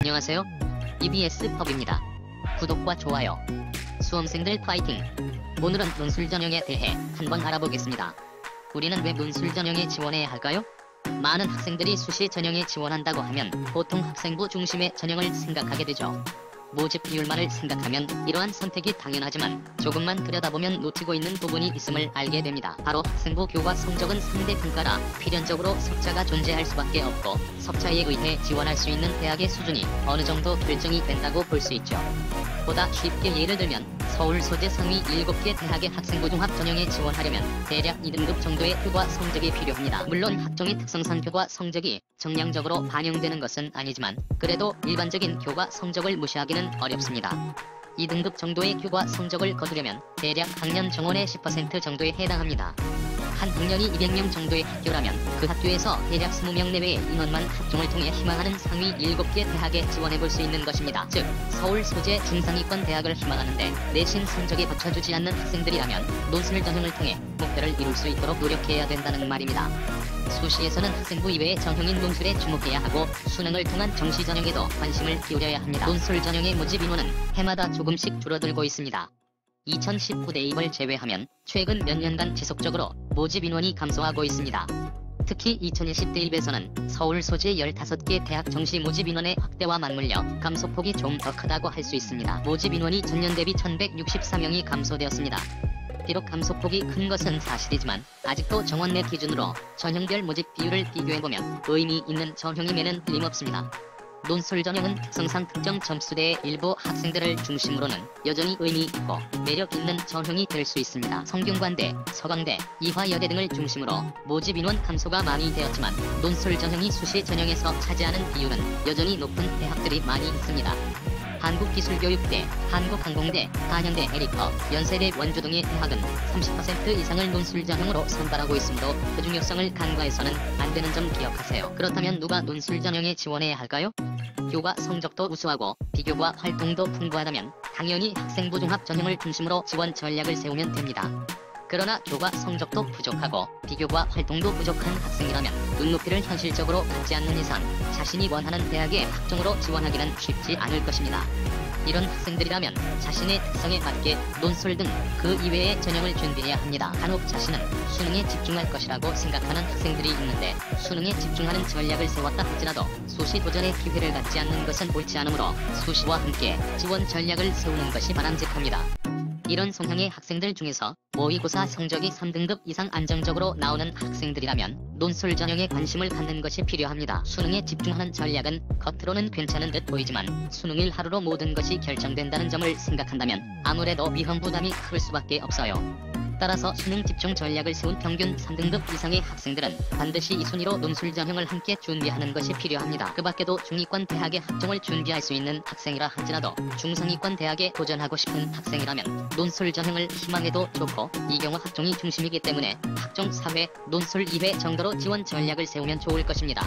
안녕하세요. EBS 펍입니다. 구독과 좋아요. 수험생들 파이팅! 오늘은 논술 전형에 대해 한번 알아보겠습니다. 우리는 왜 논술 전형에 지원해야 할까요? 많은 학생들이 수시 전형에 지원한다고 하면 보통 학생부 중심의 전형을 생각하게 되죠. 모집 비율만을 생각하면 이러한 선택이 당연하지만 조금만 들여다보면 놓치고 있는 부분이 있음을 알게 됩니다. 바로 학생부 교과 성적은 상대평가라 필연적으로 석차가 존재할 수밖에 없고 석차에 의해 지원할 수 있는 대학의 수준이 어느 정도 결정이 된다고 볼 수 있죠. 보다 쉽게 예를 들면 서울 소재 상위 7개 대학의 학생부 종합 전형에 지원하려면 대략 2등급 정도의 교과 성적이 필요합니다. 물론 학종의 특성상 교과 성적이 정량적으로 반영되는 것은 아니지만 그래도 일반적인 교과 성적을 무시하기는 어렵습니다. 2등급 정도의 교과 성적을 거두려면 대략 학년 정원의 10% 정도에 해당합니다. 한 학년이 200명 정도의 학교라면 그 학교에서 대략 20명 내외의 인원만 학종을 통해 희망하는 상위 7개 대학에 지원해볼 수 있는 것입니다. 즉, 서울 소재 중상위권 대학을 희망하는데 내신 성적에 받쳐주지 않는 학생들이라면 논술 전형을 통해 목표를 이룰 수 있도록 노력해야 된다는 말입니다. 수시에서는 학생부 이외의 전형인 논술에 주목해야 하고 수능을 통한 정시 전형에도 관심을 기울여야 합니다. 논술 전형의 모집 인원은 해마다 조금씩 줄어들고 있습니다. 2019 대입을 제외하면 최근 몇 년간 지속적으로 모집 인원이 감소하고 있습니다. 특히 2020 대입에서는 서울 소재 15개 대학 정시 모집 인원의 확대와 맞물려 감소폭이 좀 더 크다고 할 수 있습니다. 모집 인원이 전년 대비 1164명이 감소되었습니다. 비록 감소폭이 큰 것은 사실이지만 아직도 정원 내 기준으로 전형별 모집 비율을 비교해보면 의미 있는 전형임에는 틀림없습니다. 논술 전형은 특성상 특정 점수대의 일부 학생들을 중심으로는 여전히 의미 있고 매력 있는 전형이 될 수 있습니다. 성균관대, 서강대, 이화여대 등을 중심으로 모집 인원 감소가 많이 되었지만 논술 전형이 수시 전형에서 차지하는 비율은 여전히 높은 대학들이 많이 있습니다. 한국기술교육대, 한국항공대, 한양대 에리커, 연세대 원주 등의 대학은 30% 이상을 논술 전형으로 선발하고 있으므로 그 중요성을 간과해서는 안 되는 점 기억하세요. 그렇다면 누가 논술 전형에 지원해야 할까요? 교과 성적도 우수하고 비교과 활동도 풍부하다면 당연히 학생부 종합 전형을 중심으로 지원 전략을 세우면 됩니다. 그러나 교과 성적도 부족하고 비교과 활동도 부족한 학생이라면 눈높이를 현실적으로 갖지 않는 이상 자신이 원하는 대학의 학종으로 지원하기는 쉽지 않을 것입니다. 이런 학생들이라면 자신의 특성에 맞게 논술 등 그 이외의 전형을 준비해야 합니다. 간혹 자신은 수능에 집중할 것이라고 생각하는 학생들이 있는데 수능에 집중하는 전략을 세웠다 할지라도 수시 도전의 기회를 갖지 않는 것은 옳지 않으므로 수시와 함께 지원 전략을 세우는 것이 바람직합니다. 이런 성향의 학생들 중에서 모의고사 성적이 3등급 이상 안정적으로 나오는 학생들이라면 논술 전형에 관심을 갖는 것이 필요합니다. 수능에 집중하는 전략은 겉으로는 괜찮은 듯 보이지만 수능일 하루로 모든 것이 결정된다는 점을 생각한다면 아무래도 위험 부담이 클 수밖에 없어요. 따라서 수능 집중 전략을 세운 평균 3등급 이상의 학생들은 반드시 이 순위로 논술 전형을 함께 준비하는 것이 필요합니다. 그 밖에도 중위권 대학의 학종을 준비할 수 있는 학생이라 할지라도 중상위권 대학에 도전하고 싶은 학생이라면 논술 전형을 희망해도 좋고 이 경우 학종이 중심이기 때문에 학종 4회, 논술 2회 정도로 지원 전략을 세우면 좋을 것입니다.